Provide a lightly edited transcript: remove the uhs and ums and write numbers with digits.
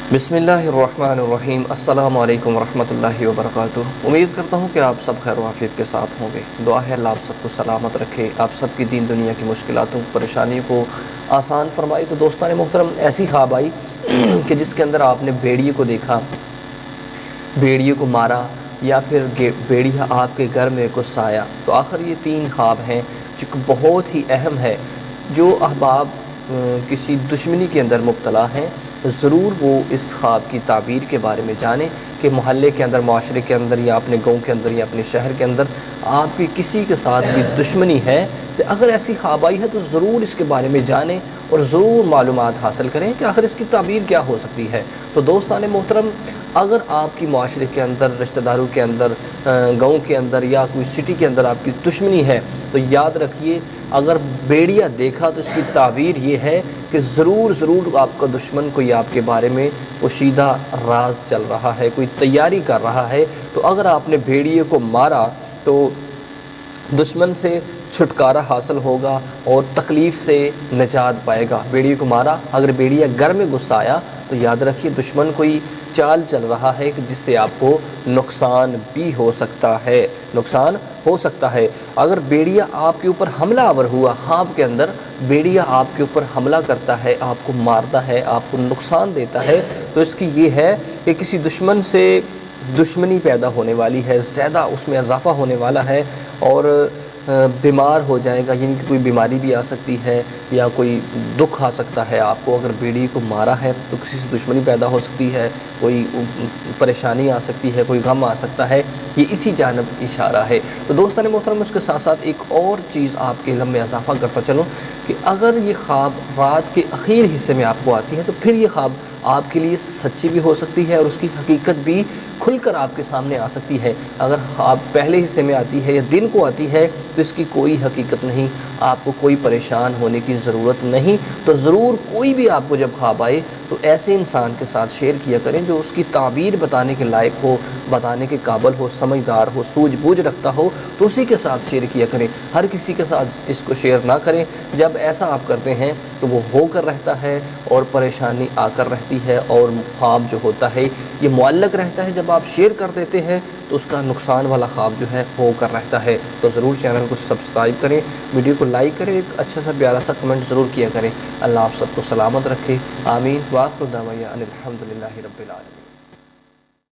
बिस्मिल्लाहिर्रहमानिर्रहीम। अस्सलाम वालेकुम वरहमतुल्लाहि वबरकातुहू। उम्मीद करता हूँ कि आप सब खैर वाफियत के साथ होंगे। दुआ है अल्लाह आप सबको सलामत रखे, आप सबकी दीन दुनिया की मुश्किलातों परेशानियों को आसान फरमाए। तो दोस्तान मोहतरम, ऐसी ख्वाब आई कि जिसके अंदर आपने भेड़िए को देखा, भेड़िए को मारा, या फिर भेड़िया आपके घर में गुस्सा आया। तो आखिर ये 3 ख्वाब हैं जो बहुत ही अहम है। जो अहबाब किसी दुश्मनी के अंदर मुब्तला हैं, ज़रूर वो इस ख्वाब की ताबीर के बारे में जानें कि मोहल्ले के अंदर, माशरे के अंदर, या अपने गाँव के अंदर, या अपने शहर के अंदर आपकी किसी के साथ भी दुश्मनी है। तो अगर ऐसी ख्वाब आई है तो ज़रूर इसके बारे में जानें और ज़रूर मालूमात हासिल करें कि आखिर इसकी ताबीर क्या हो सकती है। तो दोस्तान मोहतरम, अगर आपकी माशरे के अंदर, रिश्तेदारों के अंदर, गाँव के अंदर, या कोई सिटी के अंदर आपकी दुश्मनी है, तो याद रखिए, अगर भेड़िया देखा तो इसकी ताबीर ये है कि ज़रूर आपका दुश्मन कोई आपके बारे में पोशीदा राज चल रहा है, कोई तैयारी कर रहा है। तो अगर आपने भेड़िए को मारा तो दुश्मन से छुटकारा हासिल होगा और तकलीफ़ से निजात पाएगा। भेड़िए को मारा, अगर भेड़िया घर में गुस्सा आया तो याद रखिए दुश्मन कोई चाल चल रहा है कि जिससे आपको नुकसान भी हो सकता है, नुकसान हो सकता है। अगर भेड़िया आपके ऊपर हमला आवर हुआ, ख्वाब के अंदर भेड़िया आपके ऊपर हमला करता है, आपको मारता है, आपको नुकसान देता है, तो इसकी ये है कि किसी दुश्मन से दुश्मनी पैदा होने वाली है, ज़्यादा उसमें इजाफ़ा होने वाला है और बीमार हो जाएगा। यानी कि कोई बीमारी भी आ सकती है या कोई दुख आ सकता है आपको। अगर भेड़िए को मारा है तो किसी से दुश्मनी पैदा हो सकती है, कोई परेशानी आ सकती है, कोई गम आ सकता है। ये इसी जानब इशारा है। तो दोस्तों ने मोहतरम, उसके साथ साथ एक और चीज़ आपके इल्म में इजाफ़ा करता चलूँ कि अगर ये ख्वाब रात के आखिर हिस्से में आपको आती है तो फिर ये ख्वाब आपके लिए सच्ची भी हो सकती है और उसकी हकीकत भी खुलकर आपके सामने आ सकती है। अगर ख्वाब पहले हिस्से में आती है या दिन को आती है तो इसकी कोई हकीकत नहीं, आपको कोई परेशान होने की ज़रूरत नहीं। तो ज़रूर कोई भी आपको जब ख्वाब आए तो ऐसे इंसान के साथ शेयर किया करें जो उसकी ताबीर बताने के लायक हो, बताने के काबिल हो, समझदार हो, सूझबूझ रखता हो, तो उसी के साथ शेयर किया करें। हर किसी के साथ इसको शेयर ना करें। जब ऐसा आप करते हैं तो वो होकर रहता है और परेशानी आकर रहती है और ख्वाब जो होता है ये मुअल्लक रहता है। जब आप शेयर कर देते हैं तो उसका नुकसान वाला ख्वाब जो है होकर रहता है। तो ज़रूर चैनल को सब्सक्राइब करें, वीडियो को लाइक करें, एक अच्छा सा प्यारा सा कमेंट ज़रूर किया करें। अल्लाह आप सबको सलामत रखे। आमीन। वाखिर दावाना अनिल हम्दुलिल्लाहि रब्बिल आलमीन।